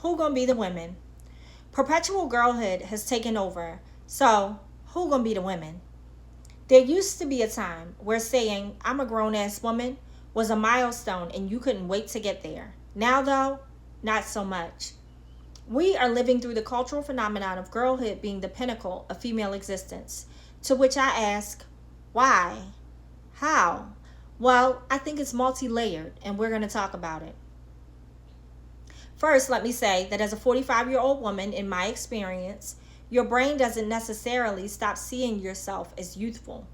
Who gonna be the women? Perpetual girlhood has taken over. So, who gonna be the women? There used to be a time where saying, I'm a grown ass woman, was a milestone and you couldn't wait to get there. Now, though, not so much. We are living through the cultural phenomenon of girlhood being the pinnacle of female existence. To which I ask, why? How? Well, I think it's multi layered, and we're going to talk about it. First, let me say that as a 45-year-old woman, in my experience, your brain doesn't necessarily stop seeing yourself as youthful.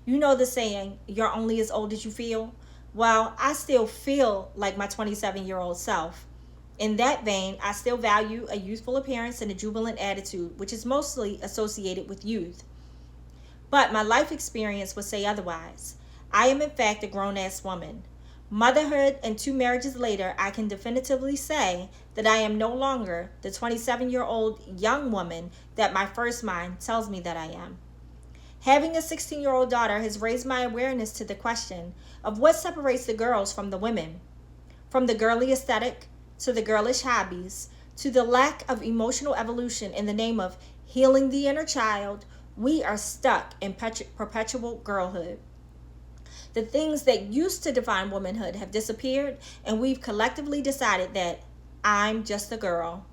You know the saying, you're only as old as you feel? Well, I still feel like my 27-year-old self. In that vein, I still value a youthful appearance and a jubilant attitude, which is mostly associated with youth. But my life experience would say otherwise. I am in fact a grown-ass woman. Motherhood and 2 marriages later, I can definitively say that I am no longer the 27-year-old young woman that my first mind tells me that I am. Having a 16-year-old daughter has raised my awareness to the question of what separates the girls from the women. From the girly aesthetic, to the girlish hobbies, to the lack of emotional evolution in the name of healing the inner child, we are stuck in perpetual girlhood. The things that used to define womanhood have disappeared, and we've collectively decided that I'm just a girl.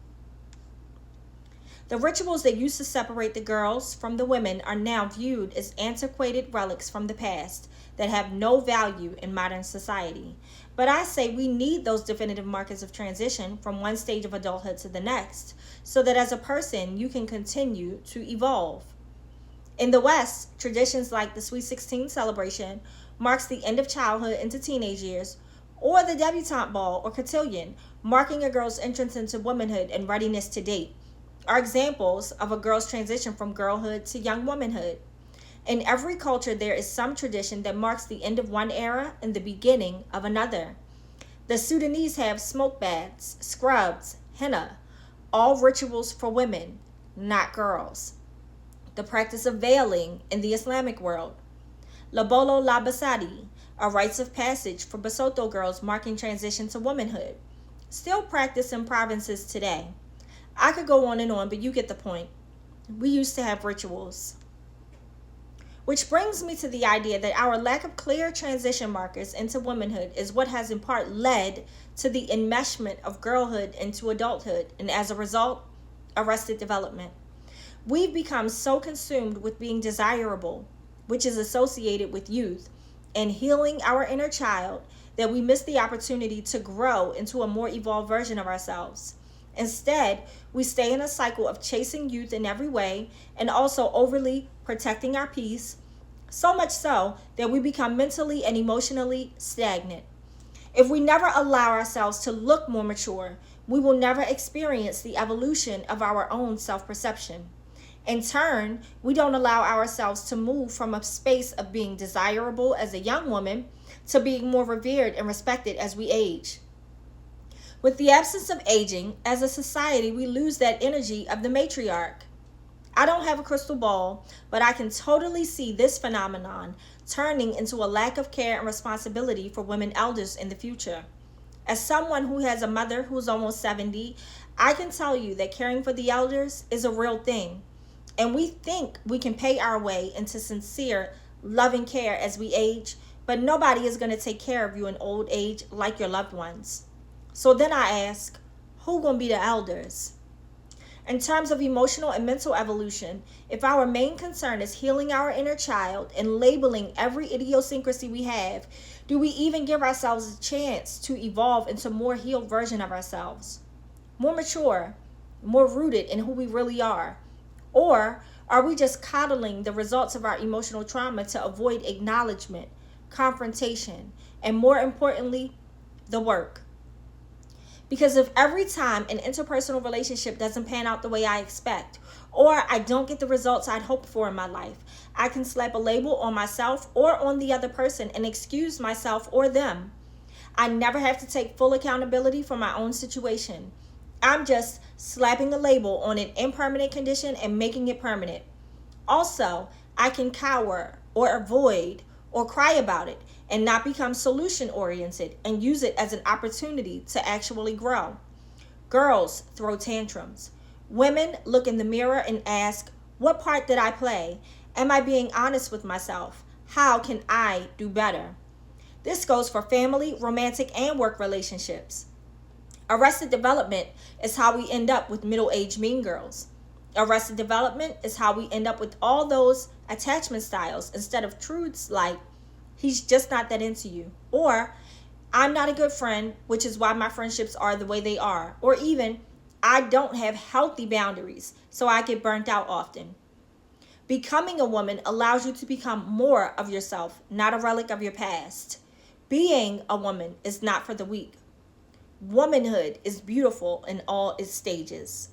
The rituals that used to separate the girls from the women are now viewed as antiquated relics from the past that have no value in modern society. But I say we need those definitive markers of transition from one stage of adulthood to the next, so that as a person you can continue to evolve. In the West, traditions like the Sweet 16 celebration marks the end of childhood into teenage years, or the debutante ball or cotillion, marking a girl's entrance into womanhood and readiness to date, are examples of a girl's transition from girlhood to young womanhood. In every culture, there is some tradition that marks the end of one era and the beginning of another. The Sudanese have smoke baths, scrubs, henna, all rituals for women, not girls. The practice of veiling in the Islamic world. Labolo Labasadi, a rites of passage for Basotho girls marking transition to womanhood, still practiced in provinces today. I could go on and on, but you get the point. We used to have rituals. Which brings me to the idea that our lack of clear transition markers into womanhood is what has in part led to the enmeshment of girlhood into adulthood, and as a result, arrested development. We've become so consumed with being desirable, which is associated with youth, and healing our inner child, that we miss the opportunity to grow into a more evolved version of ourselves. Instead, we stay in a cycle of chasing youth in every way and also overly protecting our peace, so much so that we become mentally and emotionally stagnant. If we never allow ourselves to look more mature, we will never experience the evolution of our own self-perception. In turn, we don't allow ourselves to move from a space of being desirable as a young woman to being more revered and respected as we age. With the absence of aging, as a society, we lose that energy of the matriarch. I don't have a crystal ball, but I can totally see this phenomenon turning into a lack of care and responsibility for women elders in the future. As someone who has a mother who's almost 70, I can tell you that caring for the elders is a real thing. And we think we can pay our way into sincere, loving care as we age, but nobody is going to take care of you in old age like your loved ones. So then I ask, who gonna be the elders? In terms of emotional and mental evolution, if our main concern is healing our inner child and labeling every idiosyncrasy we have, do we even give ourselves a chance to evolve into a more healed version of ourselves? More mature, more rooted in who we really are? Or are we just coddling the results of our emotional trauma to avoid acknowledgement, confrontation, and more importantly, the work? Because if every time an interpersonal relationship doesn't pan out the way I expect, or I don't get the results I'd hoped for in my life, I can slap a label on myself or on the other person and excuse myself or them. I never have to take full accountability for my own situation. I'm just slapping a label on an impermanent condition and making it permanent. Also, I can cower or avoid or cry about it and not become solution oriented and use it as an opportunity to actually grow. Girls throw tantrums. Women look in the mirror and ask, what part did I play? Am I being honest with myself? How can I do better? This goes for family, romantic, and work relationships. Arrested development is how we end up with middle-aged mean girls. Arrested development is how we end up with all those attachment styles instead of truths like, he's just not that into you. Or, I'm not a good friend, which is why my friendships are the way they are. Or even, I don't have healthy boundaries, so I get burnt out often. Becoming a woman allows you to become more of yourself, not a relic of your past. Being a woman is not for the weak. Womanhood is beautiful in all its stages.